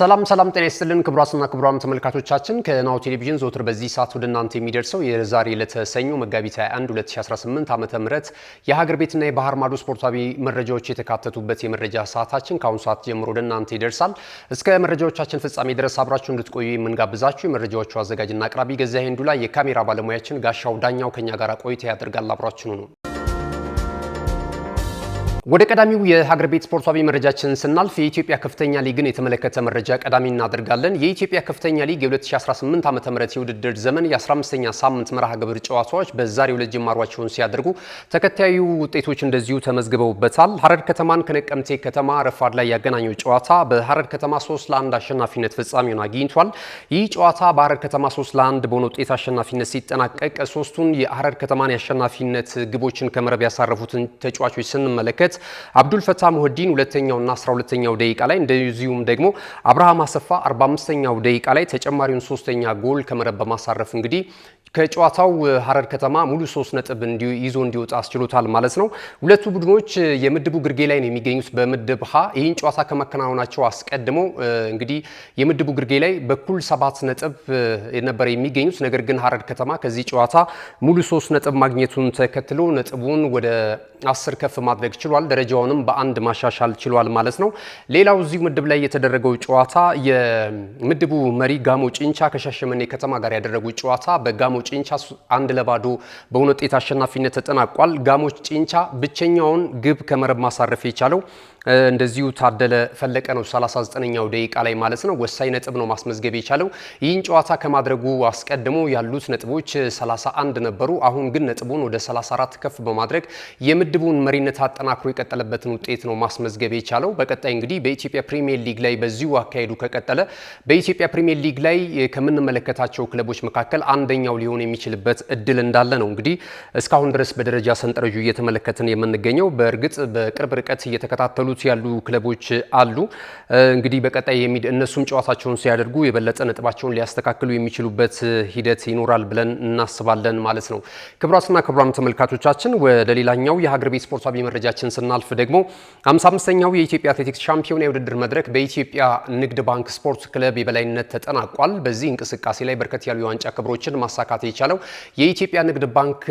ሰላም ጤና ይስጥልን ክቡራትና ክቡራን ተመልካቾቻችን ከናሁ ቴሌቪዥን ዘወትር በዚህ ሰዓት ወደ እናንተ የሚደርሰው የዛሬ ለተሰኙ መጋቢት 21 2018 ዓመተ ምህረት የሀገር ቤትና የባህር ማዶ ስፖርታዊ መረጃዎች የተካተቱበት የመረጃ ሰዓታችን ከአሁን ሰዓት ጀምሮ ወደ እናንተ ይደርሳል። እስከ መረጃዎቻችን ፍጻሜ ድረስ አብራችሁ እንድትቆዩ የምንጋብዛችሁ የመረጃዎቹ አዘጋጅና አቅራቢ ገዛኸኝ ሄንዱላ፣ የካሜራ ባለሙያችን ጋሻው ዳኛው ከኛ ጋር ቆይታ ያደርጋል። አብራችሁኑ ነው። ወደ ቀዳሚው የሀገር ቤት ስፖርታዊ መረጃችን ስናልፍ የኢትዮጵያ ከፍተኛ ሊግን የተመለከተ መረጃ ቀዳሚ እናደርጋለን። የኢትዮጵያ ከፍተኛ ሊግ የ2018 ዓ.ም የውድድር ዘመን የ15ኛ ሳምንት መርሃ ግብር ጨዋታዎች በዛሬው ዕለት ጅማሯቸውን ሲያደርጉ ተከታዩ ውጤቶች እንደዚሁ ተመዝግበውበታል። ሐረር ከተማን ከነቀምቴ ከተማ ረፋድ ላይ ያገናኘው ጨዋታ በሐረር ከተማ 3-1 አሸናፊነት ፍጻሜውን አግኝቷል። ይህ ጨዋታ በሐረር ከተማ 3-1 በሆነ ውጤት አሸናፊነት ሲጠናቀቅ ሶስቱን የሐረር ከተማን የአሸናፊነት ግቦችን ከመረብ ያሳረፉትን ተጫዋቾች ስንመለከት አብዱል ፈታ ሙህዲን ሁለተኛውና 12ኛው ደቂቃ ላይ እንደዚሁም ደግሞ አብርሃም አሰፋ 45ኛው ደቂቃ ላይ ተጨማሪውን ሶስተኛ ጎል ከመረብ በማሳረፍ እንግዲህ ከጨዋታው ሐረር ከተማ ሙሉ 3 ነጥብ ይዞ እንዲወጣ አስችሎታል ማለት ነው። ሁለቱ ቡድኖች የምድቡ ግርጌ ላይ ነው የሚገኙት በምድብ ሀ። ይህን ጨዋታ ከመከናወናቸው አስቀድሞ እንግዲህ የምድቡ ግርጌ ላይ በኩል 7 ነጥብ ነበር የሚገኙት። ነገር ግን ሐረር ከተማ ከዚህ ጨዋታ ሙሉ 3 ነጥብ ማግኘቱን ተከትሎ ነጥቡን ወደ 10 ከፍ ማድረግ ችሏል። ደረጃውንም በአንድ ማሻሻል ችሏል ማለት ነው። ሌላው እዚሁ ምድብ ላይ የተደረገው ጨዋታ የምድቡ መሪ ጋሞ ጭንቻ ከሻሸመኔ ከተማ ጋር ያደረጉት ጨዋታ በጋሞ ጭንቻ 1-0 በሆነ ውጤት አሸናፊነት ተጠናቋል። ጋሞ ጭንቻ ብቸኛውን ግብ ከመረብ ማሳረፍ የቻለው እንደዚሁ ታደለ ፈለቀ ነው 39ኛው ደቂቃ ላይ ማለት ነው። ወሳኝ ነጥብ ነው ማስመዝገብ የቻለው። ይህን ጨዋታ ከማድረጉ አስቀድሞ ያሉት ነጥቦች 31 ነበሩ። አሁን ግን ነጥቡን ወደ 34 ከፍ በማድረግ የምድቡን መሪነት አጠናክሮ የቀጠለበትን ውጤት ነው ማስመዝገብ የቻለው። በቀጣይ እንግዲህ በኢትዮጵያ ፕሪሚየር ሊግ ላይ በዚሁ አካሄዱ ከቀጠለ በኢትዮጵያ ፕሪሚየር ሊግ ላይ ከምንመለከታቸው ክለቦች መካከል አንደኛው ሊሆን የሚችልበት እድል እንዳለ ነው እንግዲህ እስካሁን ድረስ በደረጃ ሰንጠረዡ እየተመለከትን የምንገኘው። በእርግጥ በቅርብ ርቀት እየተከታተሉ ያሉ ክለቦች አሉ። እንግዲህ በቀጣይ እነሱም ጨዋታቸውን ሲያደርጉ የበለጠ ነጥባቸውን ሊያስተካክሉ የሚችሉበት ሂደት ይኖራል ብለን እናስባለን ማለት ነው። ክቡራትና ክቡራን ተመልካቾቻችን ወደ ሌላኛው የሀገር ቤት ስፖርታዊ መረጃችን ስናልፍ ደግሞ 55ኛው የኢትዮጵያ አትሌቲክስ ሻምፒዮና የውድድር መድረክ በኢትዮጵያ ንግድ ባንክ ስፖርት ክለብ የበላይነት ተጠናቋል። በዚህ እንቅስቃሴ ላይ በርከት ያሉ የዋንጫ ክብሮችን ማሳካት የቻለው የኢትዮጵያ ንግድ ባንክ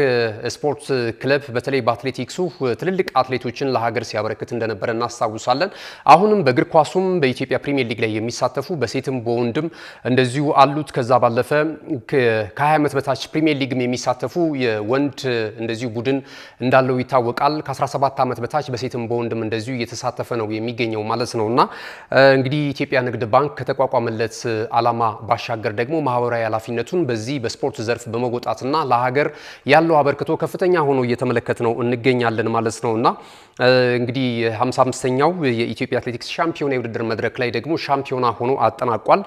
ስፖርት ክለብ በተለይ በአትሌቲክሱ ትልልቅ አትሌቶችን ለሀገር ሲያበረክት እንደነበረ እናስታውሳለን። አሁንም በእግር ኳሱም በኢትዮጵያ ፕሪሚየር ሊግ ላይ የሚሳተፉ በሴትም በወንድም እንደዚሁ አሉት። ከዛ ባለፈ ከ20 ዓመት በታች ፕሪሚየር ሊግም የሚሳተፉ የወንድ እንደዚሁ ቡድን እንዳለው ይታወቃል። ከ17 ዓመት በታች በሴትም በወንድም እንደዚሁ እየተሳተፈ ነው የሚገኘው ማለት ነውና እንግዲህ ኢትዮጵያ ንግድ ባንክ ከተቋቋመለት ዓላማ ባሻገር ደግሞ ማህበራዊ ኃላፊነቱን በዚህ በስፖርት ዘርፍ በመወጣትና ለሀገር ያለው አበርክቶ ከፍተኛ ሆኖ እየተመለከት ነው እንገኛለን ማለት ነውና እንግዲህ 55ኛው የኢትዮጵያ አትሌቲክስ ሻምፒዮና የውድድር መድረክ ላይ ደግሞ ሻምፒዮና ሆኖ አጠናቋል።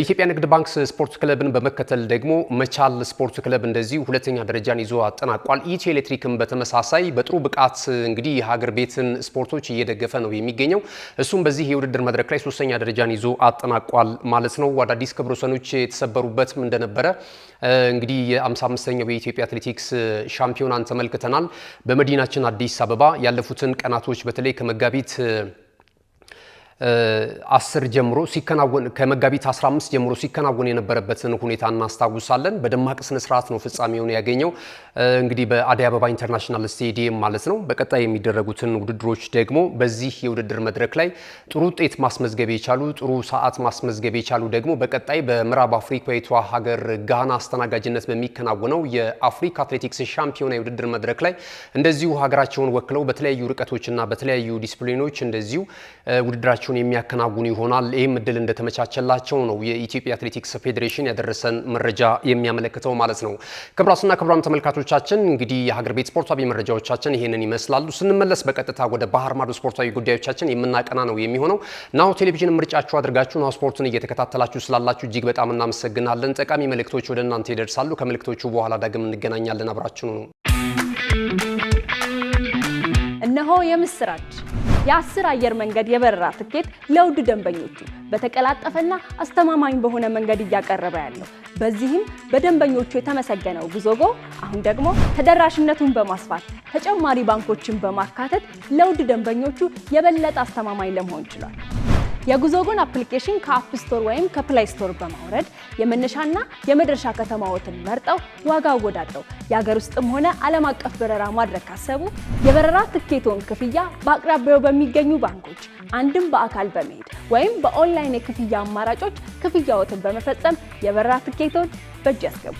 ኢትዮጵያ ንግድ ባንክ ስፖርት ክለብን በመከተል ደግሞ መቻል ስፖርት ክለብ እንደዚሁ ሁለተኛ ደረጃን ይዞ አጠናቋል። ኢትዮ ኤሌክትሪክም በተመሳሳይ በጥሩ ብቃት እንግዲህ የሀገር ቤትን ስፖርቶች እየደገፈ ነው የሚገኘው። እሱም በዚህ የውድድር መድረክ ላይ ሶስተኛ ደረጃን ይዞ አጠናቋል ማለት ነው። አዳዲስ ክብረ ወሰኖች የተሰበሩበትም እንደነበረ እንግዲህ የ55ኛው የኢትዮጵያ አትሌቲክስ ሻምፒዮናን ተመልክተናል። በመዲናችን አዲስ አበባ ያለፉትን ቀናቶች በተለይ ከመጋቢት 10 ጀምሮ ሲከናወን ከመጋቢት 15 ጀምሮ ሲከናወን የነበረበትን ሁኔታ እናስታውሳለን። በደማቅ ስነ ስርዓት ነው ፍጻሜውን ያገኘው እንግዲህ በአዲስ አበባ ኢንተርናሽናል ስቴዲየም ማለት ነው። በቀጣይ የሚደረጉትን ውድድሮች ደግሞ በዚህ የውድድር መድረክ ላይ ጥሩ ውጤት ማስመዝገብ የቻሉ ጥሩ ሰዓት ማስመዝገብ የቻሉ ደግሞ በቀጣይ በምዕራብ አፍሪካዊቷ ሀገር ጋና አስተናጋጅነት በሚከናወነው የአፍሪካ አትሌቲክስ ሻምፒዮና የውድድር መድረክ ላይ እንደዚሁ ሀገራቸውን ወክለው በተለያዩ ርቀቶችና በተለያዩ ዲስፕሊኖች እንደዚሁ ውድድራቸው የሚያከናውኑ ይሆናል። ይህም እድል እንደተመቻቸላቸው ነው የኢትዮጵያ አትሌቲክስ ፌዴሬሽን ያደረሰን መረጃ የሚያመለክተው ማለት ነው። ክቡራትና ክቡራን ተመልካቾቻችን እንግዲህ የሀገር ቤት ስፖርታዊ መረጃዎቻችን ይሄንን ይመስላሉ። ስንመለስ በቀጥታ ወደ ባህር ማዶ ስፖርታዊ ጉዳዮቻችን የምናቀና ነው የሚሆነው። ናሁ ቴሌቪዥን ምርጫችሁ አድርጋችሁ ናሁ ስፖርትን እየተከታተላችሁ ስላላችሁ እጅግ በጣም እናመሰግናለን። ጠቃሚ መልእክቶች ወደ እናንተ ይደርሳሉ። ከመልእክቶቹ በኋላ ዳግም እንገናኛለን። አብራችሁ ነው። እነሆ የምስራች የ10 አየር መንገድ የበረራ ትኬት ለውድ ደንበኞቹ በተቀላጠፈና አስተማማኝ በሆነ መንገድ እያቀረበ ያለው። በዚህም በደንበኞቹ የተመሰገነው ጉዞጎ አሁን ደግሞ ተደራሽነቱን በማስፋት ተጨማሪ ባንኮችን በማካተት ለውድ ደንበኞቹ የበለጠ አስተማማኝ ለመሆን ችሏል። የጉዞጎን አፕሊኬሽን ከአፕ ስቶር ወይም ከፕላይ ስቶር በማውረድ የመነሻና የመድረሻ ከተማዎትን መርጠው ዋጋ አወዳድረው የሀገር ውስጥም ሆነ ዓለም አቀፍ በረራ ማድረግ ካሰቡ የበረራ ትኬቶን ክፍያ በአቅራቢያው በሚገኙ ባንኮች አንድም በአካል በመሄድ ወይም በኦንላይን የክፍያ አማራጮች ክፍያዎትን በመፈጸም የበረራ ትኬቶን በእጅ ያስገቡ።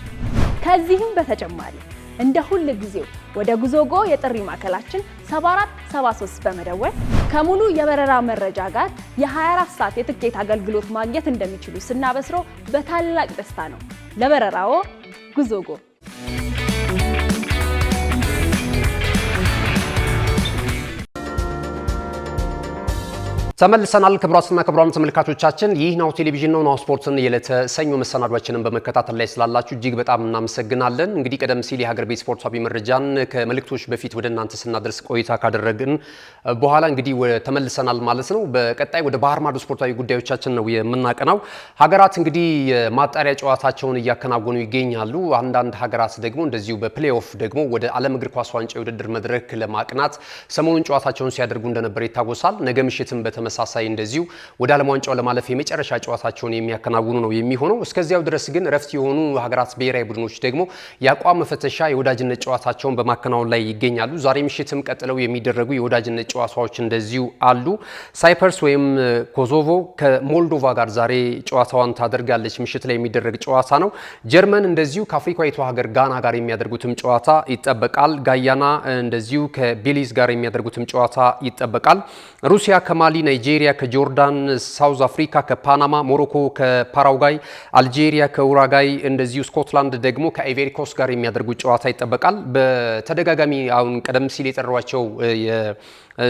ከዚህም በተጨማሪ እንደ ሁል ጊዜው ወደ ጉዞጎ የጥሪ ማዕከላችን 7473 በመደወል ከሙሉ የበረራ መረጃ ጋር የ24 ሰዓት የትኬት አገልግሎት ማግኘት እንደሚችሉ ስናበስሮ በታላቅ ደስታ ነው። ለበረራዎ ጉዞጎ። ተመልሰናል። ክቡራትና ክቡራን ተመልካቾቻችን ይህ ናሁ ቴሌቪዥን ነው። ናሁ ስፖርትን የዕለተ ሰኞ መሰናዷችንን በመከታተል ላይ ስላላችሁ እጅግ በጣም እናመሰግናለን። እንግዲህ ቀደም ሲል የሀገር ቤት ስፖርታዊ መረጃን ከመልእክቶች በፊት ወደ እናንተ ስናደርስ ቆይታ ካደረግን በኋላ እንግዲህ ተመልሰናል ማለት ነው። በቀጣይ ወደ ባህር ማዶ ስፖርታዊ ጉዳዮቻችን ነው የምናቀናው። ሀገራት እንግዲህ የማጣሪያ ጨዋታቸውን እያከናወኑ ይገኛሉ። አንዳንድ ሀገራት ደግሞ እንደዚሁ በፕሌይኦፍ ደግሞ ወደ ዓለም እግር ኳስ ዋንጫ የውድድር መድረክ ለማቅናት ሰሞኑን ጨዋታቸውን ሲያደርጉ እንደነበር ይታወሳል። ነገ ምሽትም ተመሳሳይ እንደዚሁ ወደ ዓለም ዋንጫው ለማለፍ የመጨረሻ ጨዋታቸውን የሚያከናውኑ ነው የሚሆነው። እስከዚያው ድረስ ግን ረፍት የሆኑ ሀገራት ብሔራዊ ቡድኖች ደግሞ የአቋም መፈተሻ የወዳጅነት ጨዋታቸውን በማከናወን ላይ ይገኛሉ። ዛሬ ምሽትም ቀጥለው የሚደረጉ የወዳጅነት ጨዋታዎች እንደዚሁ አሉ። ሳይፐርስ ወይም ኮሶቮ ከሞልዶቫ ጋር ዛሬ ጨዋታዋን ታደርጋለች። ምሽት ላይ የሚደረግ ጨዋታ ነው። ጀርመን እንደዚሁ ከአፍሪካዊቷ ሀገር ጋና ጋር የሚያደርጉትም ጨዋታ ይጠበቃል። ጋያና እንደዚሁ ከቤሊዝ ጋር የሚያደርጉትም ጨዋታ ይጠበቃል። ሩሲያ ከማሊ፣ ናይጄሪያ ከጆርዳን፣ ሳውዝ አፍሪካ ከፓናማ፣ ሞሮኮ ከፓራጓይ፣ አልጄሪያ ከኡራጋይ እንደዚሁ ስኮትላንድ ደግሞ ከአይቬሪ ኮስት ጋር የሚያደርጉት ጨዋታ ይጠበቃል። በተደጋጋሚ አሁን ቀደም ሲል የጠሯቸው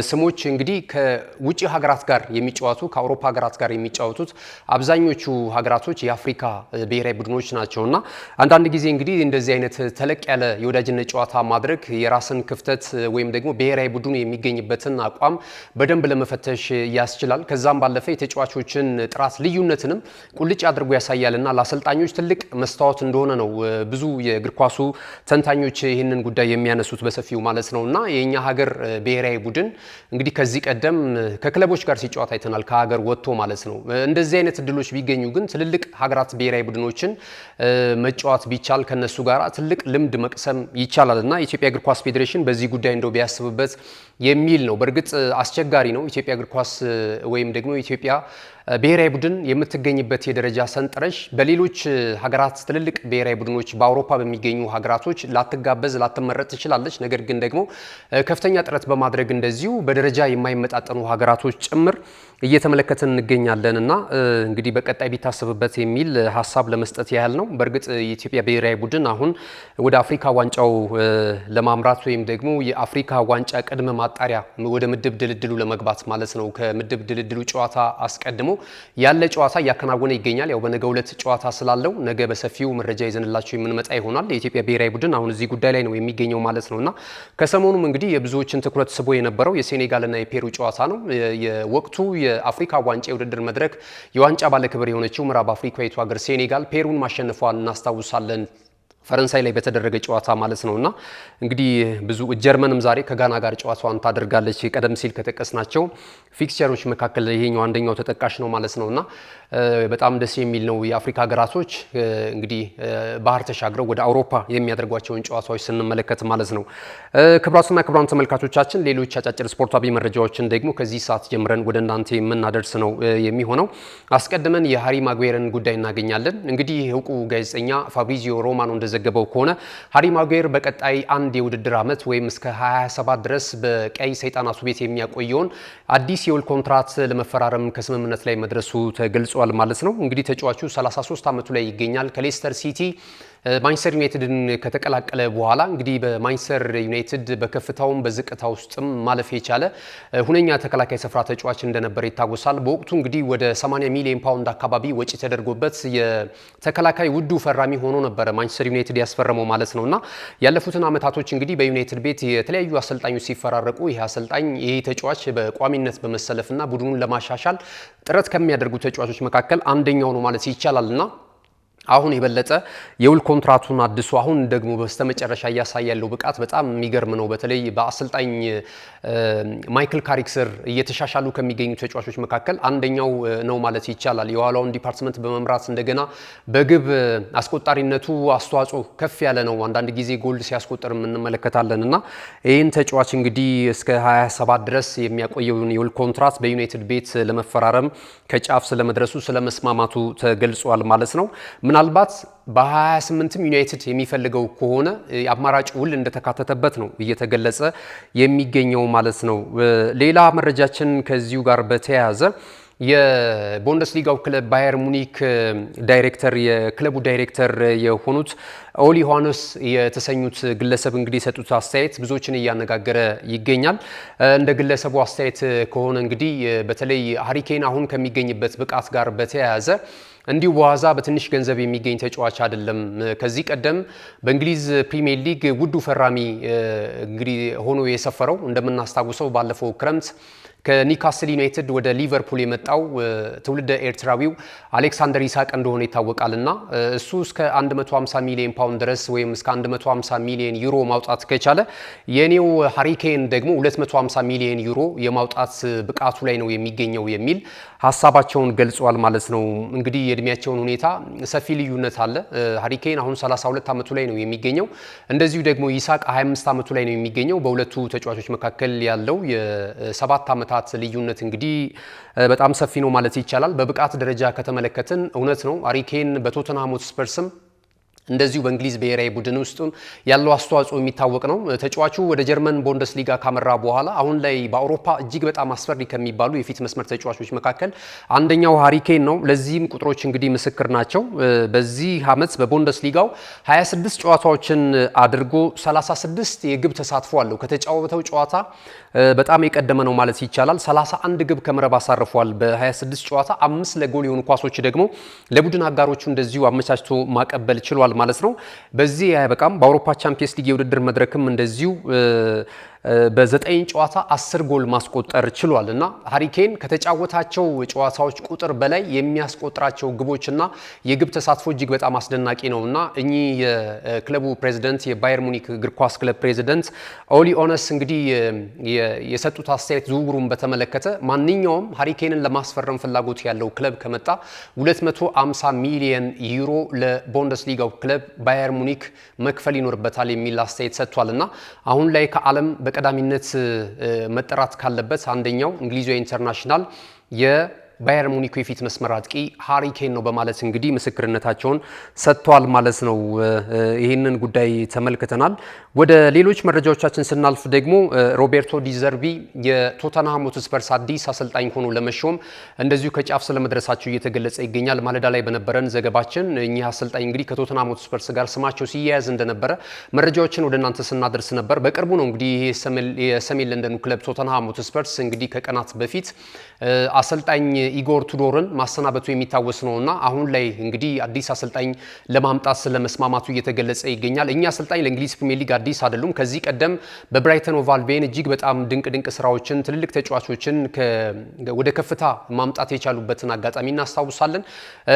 ስሞች እንግዲህ ከውጭ ሀገራት ጋር የሚጫወቱ ከአውሮፓ ሀገራት ጋር የሚጫወቱት አብዛኞቹ ሀገራቶች የአፍሪካ ብሔራዊ ቡድኖች ናቸውና አንዳንድ ጊዜ እንግዲህ እንደዚህ አይነት ተለቅ ያለ የወዳጅነት ጨዋታ ማድረግ የራስን ክፍተት ወይም ደግሞ ብሔራዊ ቡድኑ የሚገኝበትን አቋም በደንብ ለመፈተሽ ያስችላል። ከዛም ባለፈ የተጫዋቾችን ጥራት ልዩነትንም ቁልጭ አድርጎ ያሳያልና ለአሰልጣኞች ትልቅ መስታወት እንደሆነ ነው ብዙ የእግር ኳሱ ተንታኞች ይህንን ጉዳይ የሚያነሱት በሰፊው ማለት ነውና የኛ ሀገር ብሔራዊ ቡድን እንግዲህ ከዚህ ቀደም ከክለቦች ጋር ሲጫወት አይተናል፣ ከሀገር ወጥቶ ማለት ነው። እንደዚህ አይነት እድሎች ቢገኙ ግን ትልልቅ ሀገራት ብሔራዊ ቡድኖችን መጫወት ቢቻል ከነሱ ጋር ትልቅ ልምድ መቅሰም ይቻላልና የኢትዮጵያ እግር ኳስ ፌዴሬሽን በዚህ ጉዳይ እንደው ቢያስብበት የሚል ነው። በእርግጥ አስቸጋሪ ነው። ኢትዮጵያ እግር ኳስ ወይም ደግሞ ኢትዮጵያ ብሔራዊ ቡድን የምትገኝበት የደረጃ ሰንጠረዥ በሌሎች ሀገራት ትልልቅ ብሔራዊ ቡድኖች በአውሮፓ በሚገኙ ሀገራቶች ላትጋበዝ ላትመረጥ ትችላለች። ነገር ግን ደግሞ ከፍተኛ ጥረት በማድረግ እንደዚሁ በደረጃ የማይመጣጠኑ ሀገራቶች ጭምር እየተመለከትን እንገኛለን እና እንግዲህ በቀጣይ ቢታሰብበት የሚል ሀሳብ ለመስጠት ያህል ነው። በእርግጥ የኢትዮጵያ ብሔራዊ ቡድን አሁን ወደ አፍሪካ ዋንጫው ለማምራት ወይም ደግሞ የአፍሪካ ዋንጫ ቅድመ ማጣሪያ ወደ ምድብ ድልድሉ ለመግባት ማለት ነው ከምድብ ድልድሉ ጨዋታ አስቀድሞ ያለ ጨዋታ እያከናወነ ይገኛል። ያው በነገው ዕለት ጨዋታ ስላለው ነገ በሰፊው መረጃ ይዘንላችሁ የምንመጣ ይሆናል። የኢትዮጵያ ብሔራዊ ቡድን አሁን እዚህ ጉዳይ ላይ ነው የሚገኘው ማለት ነውና ከሰሞኑም እንግዲህ የብዙዎችን ትኩረት ስቦ የነበረው የሴኔጋልና የፔሩ ጨዋታ ነው። የወቅቱ የአፍሪካ ዋንጫ የውድድር መድረክ የዋንጫ ባለክብር የሆነችው ምዕራብ አፍሪካዊቷ ሀገር ሴኔጋል ፔሩን ማሸነፏን እናስታውሳለን። ፈረንሳይ ላይ በተደረገ ጨዋታ ማለት ነውና እንግዲህ ብዙ ጀርመንም ዛሬ ከጋና ጋር ጨዋታዋን ታደርጋለች። ቀደም ሲል ከጠቀስናቸው ፊክስቸሮች መካከል ይሄኛው አንደኛው ተጠቃሽ ነው ማለት ነውና በጣም ደስ የሚል ነው። የአፍሪካ ሀገራቶች እንግዲህ ባህር ተሻግረው ወደ አውሮፓ የሚያደርጓቸውን ጨዋታዎች ስንመለከት ማለት ነው። ክቡራትና ክቡራን ተመልካቾቻችን ሌሎች አጫጭር ስፖርታዊ መረጃዎችን ደግሞ ከዚህ ሰዓት ጀምረን ወደ እናንተ የምናደርስ ነው የሚሆነው። አስቀድመን የሃሪ ማጉዌርን ጉዳይ እናገኛለን። እንግዲህ እውቁ ጋዜጠኛ ፋብሪዚዮ ሮማኖ እንደዘገበው ከሆነ ሃሪ ማጉዌር በቀጣይ አንድ የውድድር ዓመት ወይም እስከ 2027 ድረስ በቀይ ሰይጣናቱ ቤት የሚያቆየውን አዲስ የውል ኮንትራት ለመፈራረም ከስምምነት ላይ መድረሱ ተገልጿል ማለት ነው። እንግዲህ ተጫዋቹ 33 ዓመቱ ላይ ይገኛል። ከሌስተር ሲቲ ማንቸስተር ዩናይትድን ከተቀላቀለ በኋላ እንግዲህ በማንቸስተር ዩናይትድ በከፍታውም በዝቅታ ውስጥም ማለፍ የቻለ ሁነኛ ተከላካይ ስፍራ ተጫዋች እንደነበር ይታወሳል። በወቅቱ እንግዲህ ወደ 80 ሚሊዮን ፓውንድ አካባቢ ወጪ ተደርጎበት የተከላካይ ውዱ ፈራሚ ሆኖ ነበረ ማንቸስተር ዩናይትድ ያስፈረመው ማለት ነውና ያለፉትን ዓመታቶች እንግዲህ በዩናይትድ ቤት የተለያዩ አሰልጣኞች ሲፈራረቁ ይሄ ተጫዋች በቋሚነት በመሰለፍና ቡድኑን ለማሻሻል ጥረት ከሚያደርጉ ተጫዋቾች መካከል አንደኛው ነው ማለት ይቻላልና አሁን የበለጠ የውል ኮንትራቱን አድሶ አሁን ደግሞ በስተመጨረሻ ያሳያለው ብቃት በጣም የሚገርም ነው። በተለይ በአሰልጣኝ ማይክል ካሪክ ስር እየተሻሻሉ ከሚገኙ ተጫዋቾች መካከል አንደኛው ነው ማለት ይቻላል። የኋላውን ዲፓርትመንት በመምራት እንደገና በግብ አስቆጣሪነቱ አስተዋጽኦ ከፍ ያለ ነው። አንዳንድ ጊዜ ጎል ሲያስቆጥር እንመለከታለን እና ይህን ተጫዋች እንግዲህ እስከ 27 ድረስ የሚያቆየውን የውል ኮንትራት በዩናይትድ ቤት ለመፈራረም ከጫፍ ስለመድረሱ ስለመስማማቱ ተገልጿል ማለት ነው። ምናልባት በ28ም ዩናይትድ የሚፈልገው ከሆነ አማራጭ ውል እንደተካተተበት ነው እየተገለጸ የሚገኘው ማለት ነው። ሌላ መረጃችን ከዚሁ ጋር በተያያዘ የቡንደስሊጋው ክለብ ባየር ሙኒክ ዳይሬክተር የክለቡ ዳይሬክተር የሆኑት ኦሊ ዮሐንስ የተሰኙት ግለሰብ እንግዲህ የሰጡት አስተያየት ብዙዎችን እያነጋገረ ይገኛል። እንደ ግለሰቡ አስተያየት ከሆነ እንግዲህ በተለይ ሃሪ ኬን አሁን ከሚገኝበት ብቃት ጋር በተያያዘ እንዲሁ በዋዛ በትንሽ ገንዘብ የሚገኝ ተጫዋች አይደለም። ከዚህ ቀደም በእንግሊዝ ፕሪሚየር ሊግ ውዱ ፈራሚ እንግዲህ ሆኖ የሰፈረው እንደምናስታውሰው ባለፈው ክረምት ከኒውካስል ዩናይትድ ወደ ሊቨርፑል የመጣው ትውልደ ኤርትራዊው አሌክሳንደር ኢሳቅ እንደሆነ ይታወቃልና እሱ እስከ 150 ሚሊዮን ፓውንድ ድረስ ወይም እስከ 150 ሚሊዮን ዩሮ ማውጣት ከቻለ የኔው ሃሪ ኬን ደግሞ 250 ሚሊዮን ዩሮ የማውጣት ብቃቱ ላይ ነው የሚገኘው የሚል ሀሳባቸውን ገልጿል ማለት ነው። እንግዲህ የእድሜያቸውን ሁኔታ ሰፊ ልዩነት አለ። ሃሪ ኬን አሁን 32 ዓመቱ ላይ ነው የሚገኘው። እንደዚሁ ደግሞ ኢሳቅ 25 ዓመቱ ላይ ነው የሚገኘው። በሁለቱ ተጫዋቾች መካከል ያለው የ7 ዓመታት ልዩነት እንግዲህ በጣም ሰፊ ነው ማለት ይቻላል። በብቃት ደረጃ ከተመለከትን እውነት ነው ሃሪ ኬን በቶተንሃም ሆትስፐርስም እንደዚሁ በእንግሊዝ ብሔራዊ ቡድን ውስጥ ያለው አስተዋጽኦ የሚታወቅ ነው። ተጫዋቹ ወደ ጀርመን ቡንደስሊጋ ካመራ በኋላ አሁን ላይ በአውሮፓ እጅግ በጣም አስፈሪ ከሚባሉ የፊት መስመር ተጫዋቾች መካከል አንደኛው ሃሪ ኬን ነው። ለዚህም ቁጥሮች እንግዲህ ምስክር ናቸው። በዚህ ዓመት በቡንደስሊጋው 26 ጨዋታዎችን አድርጎ 36 የግብ ተሳትፎ አለው። ከተጫወተው ጨዋታ በጣም የቀደመ ነው ማለት ይቻላል። 31 ግብ ከመረብ አሳርፏል በ26 ጨዋታ። 5 ለጎል የሆኑ ኳሶች ደግሞ ለቡድን አጋሮቹ እንደዚሁ አመቻችቶ ማቀበል ችሏል ማለት ነው። በዚህ ያበቃም በአውሮፓ ቻምፒየንስ ሊግ የውድድር መድረክም እንደዚሁ በ9 ጨዋታ 10 ጎል ማስቆጠር ችሏል እና ሃሪ ኬን ከተጫወታቸው ጨዋታዎች ቁጥር በላይ የሚያስቆጥራቸው ግቦችና የግብ ተሳትፎ እጅግ በጣም አስደናቂ ነውና እኚህ የክለቡ ፕሬዚደንት የባየር ሙኒክ እግር ኳስ ክለብ ፕሬዚደንት ኦሊ ዮሐንስ እንግዲህ የሰጡት አስተያየት ዝውውሩን በተመለከተ ማንኛውም ሃሪ ኬንን ለማስፈረም ፍላጎት ያለው ክለብ ከመጣ 250 ሚሊዮን ዩሮ ለቡንደስሊጋው ክለብ ባየር ሙኒክ መክፈል ይኖርበታል የሚል አስተያየት ሰጥቷልና አሁን ላይ ከዓለም በቀዳሚነት መጠራት ካለበት አንደኛው እንግሊዛዊ ኢንተርናሽናል የባየር ሙኒክ የፊት መስመር አጥቂ ሃሪ ኬን ነው በማለት እንግዲህ ምስክርነታቸውን ሰጥተዋል ማለት ነው። ይህንን ጉዳይ ተመልክተናል። ወደ ሌሎች መረጃዎቻችን ስናልፍ ደግሞ ሮቤርቶ ዲዘርቢ የቶተንሃም ሆትስፐርስ አዲስ አሰልጣኝ ሆኖ ለመሾም እንደዚሁ ከጫፍ ስለመድረሳቸው እየተገለጸ ይገኛል። ማለዳ ላይ በነበረን ዘገባችን እኚህ አሰልጣኝ እንግዲህ ከቶተንሃም ሆትስፐርስ ጋር ስማቸው ሲያያዝ እንደነበረ መረጃዎችን ወደ እናንተ ስናደርስ ነበር። በቅርቡ ነው እንግዲህ ይሄ የሰሜን ለንደኑ ክለብ ቶተንሃም ሆትስፐርስ እንግዲህ ከቀናት በፊት አሰልጣኝ ኢጎር ቱዶርን ማሰናበቱ የሚታወስ ነውና አሁን ላይ እንግዲህ አዲስ አሰልጣኝ ለማምጣት ስለመስማማቱ እየተገለጸ ይገኛል። እኛ አሰልጣኝ ለእንግሊዝ ፕሪሚየር ሊግ አዲስ አይደሉም። ከዚህ ቀደም በብራይተን ኦቭ አልቢዮን እጅግ በጣም ድንቅ ስራዎችን ትልልቅ ተጫዋቾችን ወደ ከፍታ ማምጣት የቻሉበትን አጋጣሚ እናስታውሳለን።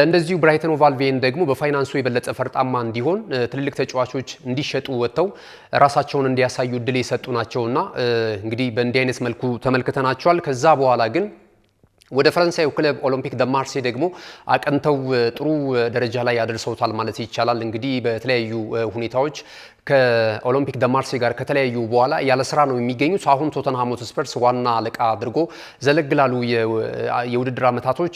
እንደዚሁ ብራይተን ኦቭ አልቢዮን ደግሞ በፋይናንሱ የበለጠ ፈርጣማ እንዲሆን ትልልቅ ተጫዋቾች እንዲሸጡ ወጥተው ራሳቸውን እንዲያሳዩ እድል የሰጡ ናቸውና እንግዲህ በእንዲህ አይነት መልኩ ተመልክተናቸዋል። ከዛ በኋላ ግን ወደ ፈረንሳዩ ክለብ ኦሎምፒክ ደ ማርሴ ደግሞ አቀንተው ጥሩ ደረጃ ላይ ያደርሰውታል ማለት ይቻላል። እንግዲህ በተለያዩ ሁኔታዎች ከኦሎምፒክ ደ ማርሴ ጋር ከተለያዩ በኋላ ያለ ስራ ነው የሚገኙት። አሁን ቶተንሃም ሆትስፐርስ ዋና አለቃ አድርጎ ዘለግላሉ የውድድር ዓመታቶች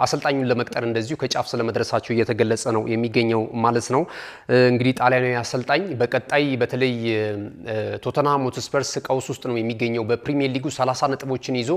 አሰልጣኙን ለመቅጠር እንደዚሁ ከጫፍ ስለመድረሳቸው እየተገለጸ ነው የሚገኘው ማለት ነው። እንግዲህ ጣሊያናዊ አሰልጣኝ በቀጣይ በተለይ ቶተንሃም ሆትስፐርስ ቀውስ ውስጥ ነው የሚገኘው። በፕሪሚየር ሊጉ 30 ነጥቦችን ይዞ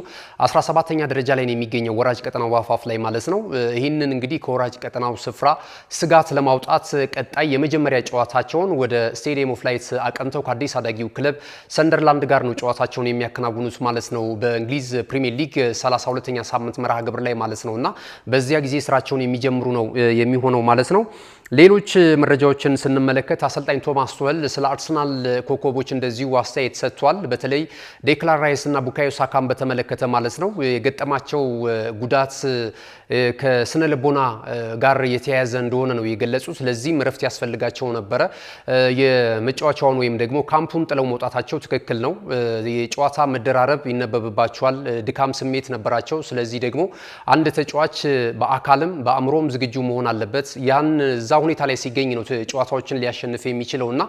17ኛ ደረጃ ላይ ነው የሚገኘው ወራጅ ቀጠናው አፋፍ ላይ ማለት ነው። ይህንን እንግዲህ ከወራጅ ቀጠናው ስፍራ ስጋት ለማውጣት ቀጣይ የመጀመሪያ ጨዋታቸውን ወደ ስቴዲየም ኦፍ ላይት አቀንተው ከአዲስ አዳጊው ክለብ ሰንደርላንድ ጋር ነው ጨዋታቸውን የሚያከናውኑት ማለት ነው። በእንግሊዝ ፕሪሚየር ሊግ 32ኛ ሳምንት መርሃ ግብር ላይ ማለት ነውና በዚያ ጊዜ ስራቸውን የሚጀምሩ ነው የሚሆነው ማለት ነው። ሌሎች መረጃዎችን ስንመለከት አሰልጣኝ ቶማስ ቱኸል ስለ አርሰናል ኮከቦች እንደዚሁ አስተያየት ሰጥቷል። በተለይ ዴክላን ራይስ እና ቡካዮ ሳካን በተመለከተ ማለት ነው። የገጠማቸው ጉዳት ከስነ ልቦና ጋር የተያያዘ እንደሆነ ነው የገለጹት። ስለዚህም እረፍት ያስፈልጋቸው ነበረ። የመጫወቻውን ወይም ደግሞ ካምፑን ጥለው መውጣታቸው ትክክል ነው። የጨዋታ መደራረብ ይነበብባቸዋል። ድካም ስሜት ነበራቸው። ስለዚህ ደግሞ አንድ ተጫዋች በአካልም በአእምሮም ዝግጁ መሆን አለበት። ያን እዛ ሁኔታ ላይ ሲገኝ ነው ጨዋታዎችን ሊያሸንፍ የሚችለው እና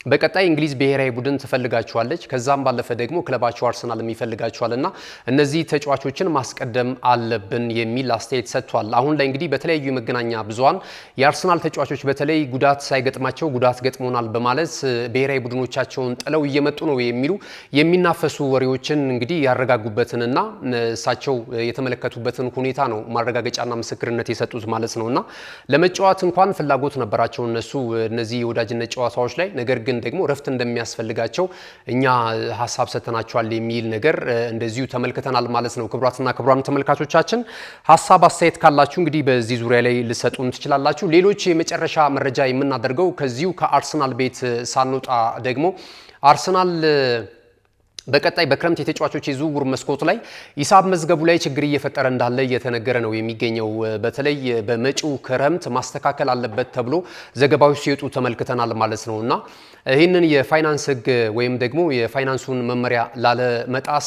በቀጣይ እንግሊዝ ብሔራዊ ቡድን ትፈልጋቸዋለች። ከዛም ባለፈ ደግሞ ክለባቸው አርሰናል የሚፈልጋቸዋል እና እነዚህ ተጫዋቾችን ማስቀደም አለብን የሚል አስተያየት ሰጥቷል። አሁን ላይ እንግዲህ በተለያዩ የመገናኛ ብዙሃን የአርሰናል ተጫዋቾች በተለይ ጉዳት ሳይገጥማቸው ጉዳት ገጥሞናል በማለት ብሔራዊ ቡድኖቻቸውን ጥለው እየመጡ ነው የሚሉ የሚናፈሱ ወሬዎችን እንግዲህ ያረጋጉበትንና እሳቸው የተመለከቱበትን ሁኔታ ነው ማረጋገጫና ምስክርነት የሰጡት ማለት ነውና ለመጫወት እንኳን ፍላጎት ነበራቸው እነሱ እነዚህ የወዳጅነት ጨዋታዎች ላይ። ነገር ግን ደግሞ ረፍት እንደሚያስፈልጋቸው እኛ ሀሳብ ሰጥተናቸዋል የሚል ነገር እንደዚሁ ተመልክተናል ማለት ነው። ክቡራትና ክቡራን ተመልካቾቻችን ሀሳብ አስተያየት ካላችሁ እንግዲህ በዚህ ዙሪያ ላይ ልሰጡን ትችላላችሁ። ሌሎች የመጨረሻ መረጃ የምናደርገው ከዚሁ ከአርሰናል ቤት ሳንወጣ ደግሞ አርሰናል በቀጣይ በክረምት የተጫዋቾች የዝውውር መስኮት ላይ ሂሳብ መዝገቡ ላይ ችግር እየፈጠረ እንዳለ እየተነገረ ነው የሚገኘው። በተለይ በመጪው ክረምት ማስተካከል አለበት ተብሎ ዘገባዎች ሲወጡ ተመልክተናል ማለት ነውና ይህንን የፋይናንስ ሕግ ወይም ደግሞ የፋይናንሱን መመሪያ ላለመጣስ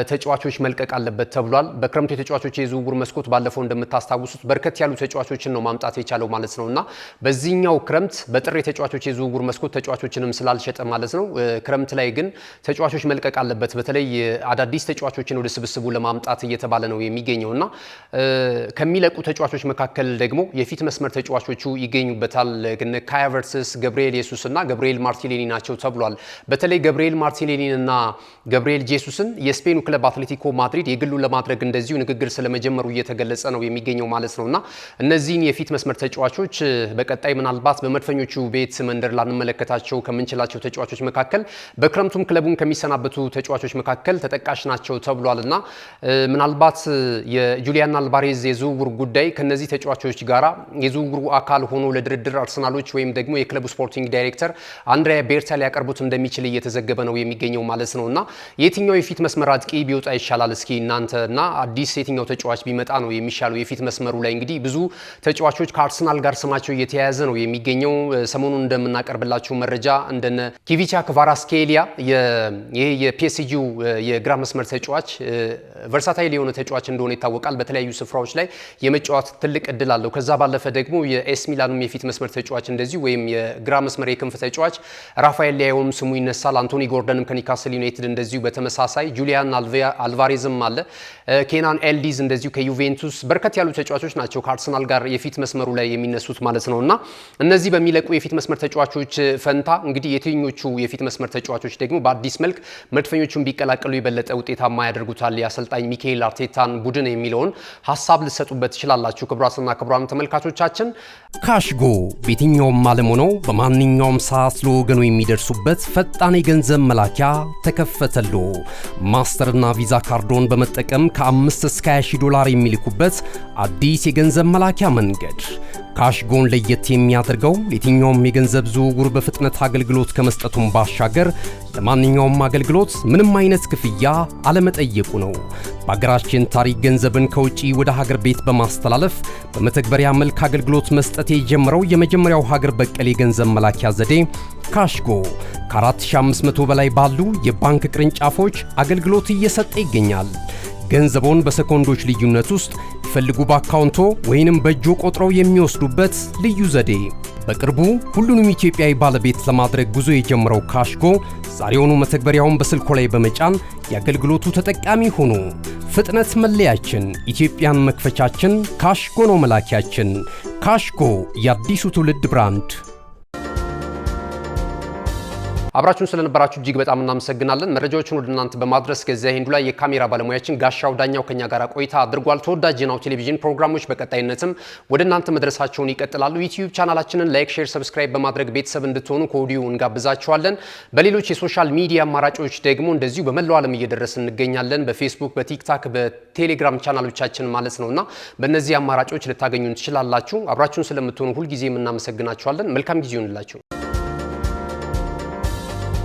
ተጫዋቾች መልቀቅ አለበት ተብሏል። በክረምቱ የተጫዋቾች የዝውውር መስኮት ባለፈው እንደምታስታውሱት በርከት ያሉ ተጫዋቾችን ነው ማምጣት የቻለው ማለት ነውና በዚህኛው ክረምት በጥር የተጫዋቾች የዝውውር መስኮት ተጫዋቾችንም ስላልሸጠ ማለት ነው ክረምት ላይ ግን ተጫዋቾች መልቀቅ አለበት። በተለይ አዳዲስ ተጫዋቾችን ወደ ስብስቡ ለማምጣት እየተባለ ነው የሚገኘውና ከሚለቁ ተጫዋቾች መካከል ደግሞ የፊት መስመር ተጫዋቾቹ ይገኙበታል። ካይ ሃቨርትዝ፣ ገብርኤል ጄሱስ እና ገብርኤል ማርቲኔሊ ናቸው ተብሏል። በተለይ ገብርኤል ማርቲኔሊ እና ገብርኤል ጄሱስን የስፔኑ ክለብ አትሌቲኮ ማድሪድ የግሉ ለማድረግ እንደዚሁ ንግግር ስለመጀመሩ እየተገለጸ ነው የሚገኘው ማለት ነውና እነዚህን የፊት መስመር ተጫዋቾች በቀጣይ ምናልባት በመድፈኞቹ ቤት መንደር ላንመለከታቸው ከምንችላቸው ተጫዋቾች መካከል በክረምቱም ክለቡን ከሚሰናበቱ ተጫዋቾች መካከል ተጠቃሽ ናቸው ተብሏልና ምናልባት የጁሊያን አልቫሬዝ የዝውውር ጉዳይ ከነዚህ ተጫዋቾች ጋራ የዝውውሩ አካል ሆኖ ለድርድር አርሰናሎች ወይም ደግሞ የክለቡ ስፖርቲንግ ዳይሬክተር አንድሪያ ቤርታ ሊያቀርቡት እንደሚችል እየተዘገበ ነው የሚገኘው ማለት ነውና የትኛው የፊት መስመር አጥቂ ቢወጣ ይሻላል? እስኪ እናንተና አዲስ የትኛው ተጫዋች ቢመጣ ነው የሚሻለው? የፊት መስመሩ ላይ እንግዲህ ብዙ ተጫዋቾች ከአርሰናል ጋር ስማቸው እየተያያዘ ነው የሚገኘው። ሰሞኑን እንደምናቀርብላችሁ መረጃ እንደነ ኪቪቻ ክቫራትስኬሊያ ይሄ የፒኤስጂው የግራ መስመር ተጫዋች ቨርሳታይል የሆነ ተጫዋች እንደሆነ ይታወቃል። በተለያዩ ስፍራዎች ላይ የመጫወት ትልቅ እድል አለው። ከዛ ባለፈ ደግሞ የኤስ ሚላኑም የፊት መስመር ተጫዋች እንደዚሁ ወይም የግራ መስመር የክንፍ ተጫዋች ራፋኤል ሊያዮም ስሙ ይነሳል። አንቶኒ ጎርደንም ከኒውካስል ዩናይትድ እንደዚሁ በተመሳሳይ ጁሊያን አልቫሬዝም አለ። ኬናን ኤልዲዝ እንደዚሁ ከዩቬንቱስ በርከት ያሉ ተጫዋቾች ናቸው ከአርሰናል ጋር የፊት መስመሩ ላይ የሚነሱት ማለት ነውና እነዚህ በሚለቁ የፊት መስመር ተጫዋቾች ፈንታ እንግዲህ የትኞቹ የፊት መስመር ተጫዋቾች ደግሞ በአዲስ መልክ መድፈኞቹን ቢቀላቀሉ የበለጠ ውጤታማ ያደርጉታል የአሰልጣኝ ሚካኤል አርቴታን ቡድን የሚለውን ሀሳብ ልትሰጡበት ትችላላችሁ። ክቡራትና ክቡራን ተመልካቾቻችን ካሽጎ በየትኛውም ዓለም ሆነው በማንኛውም ሰዓት ለወገኑ የሚደርሱበት ፈጣን የገንዘብ መላኪያ ተከፈተሎ። ማስተርና ቪዛ ካርዶን በመጠቀም ከ5 እስከ 20 ዶላር የሚልኩበት አዲስ የገንዘብ መላኪያ መንገድ። ካሽጎን ለየት የሚያደርገው የትኛውም የገንዘብ ዝውውር በፍጥነት አገልግሎት ከመስጠቱም ባሻገር ለማንኛውም አገልግሎት ምንም አይነት ክፍያ አለመጠየቁ ነው። በሀገራችን ታሪክ ገንዘብን ከውጪ ወደ ሀገር ቤት በማስተላለፍ በመተግበሪያ መልክ አገልግሎት መስጠት የጀመረው የመጀመሪያው ሀገር በቀል የገንዘብ መላኪያ ዘዴ ካሽጎ ከ4500 በላይ ባሉ የባንክ ቅርንጫፎች አገልግሎት እየሰጠ ይገኛል። ገንዘቦን በሰኮንዶች ልዩነት ውስጥ ይፈልጉ በአካውንቶ ወይንም በእጆ ቆጥረው የሚወስዱበት ልዩ ዘዴ። በቅርቡ ሁሉንም ኢትዮጵያዊ ባለቤት ለማድረግ ጉዞ የጀመረው ካሽጎ ዛሬውኑ መተግበሪያውን በስልኮ ላይ በመጫን የአገልግሎቱ ተጠቃሚ ሆኑ። ፍጥነት መለያችን፣ ኢትዮጵያን መክፈቻችን፣ ካሽጎ ነው መላኪያችን። ካሽጎ የአዲሱ ትውልድ ብራንድ። አብራችሁን ስለነበራችሁ እጅግ በጣም እናመሰግናለን። መረጃዎቹን ወደ እናንተ በማድረስ ገዛኸኝ ሄንዱ ላይ የካሜራ ባለሙያችን ጋሻው ዳኛው ከኛ ጋር ቆይታ አድርጓል። ተወዳጅ ናሁ ቴሌቪዥን ፕሮግራሞች በቀጣይነትም ወደ እናንተ መድረሳቸውን ይቀጥላሉ። ዩቲዩብ ቻናላችንን ላይክ፣ ሼር፣ ሰብስክራይብ በማድረግ ቤተሰብ እንድትሆኑ ከወዲሁ እንጋብዛችኋለን። በሌሎች የሶሻል ሚዲያ አማራጮች ደግሞ እንደዚሁ በመላው ዓለም እየደረስን እንገኛለን። በፌስቡክ፣ በቲክታክ፣ በቴሌግራም ቻናሎቻችን ማለት ነውና በእነዚህ አማራጮች ልታገኙን ትችላላችሁ። አብራችሁን ስለምትሆኑ ሁልጊዜ እናመሰግናችኋለን። መልካም ጊዜ ይሁንላችሁ።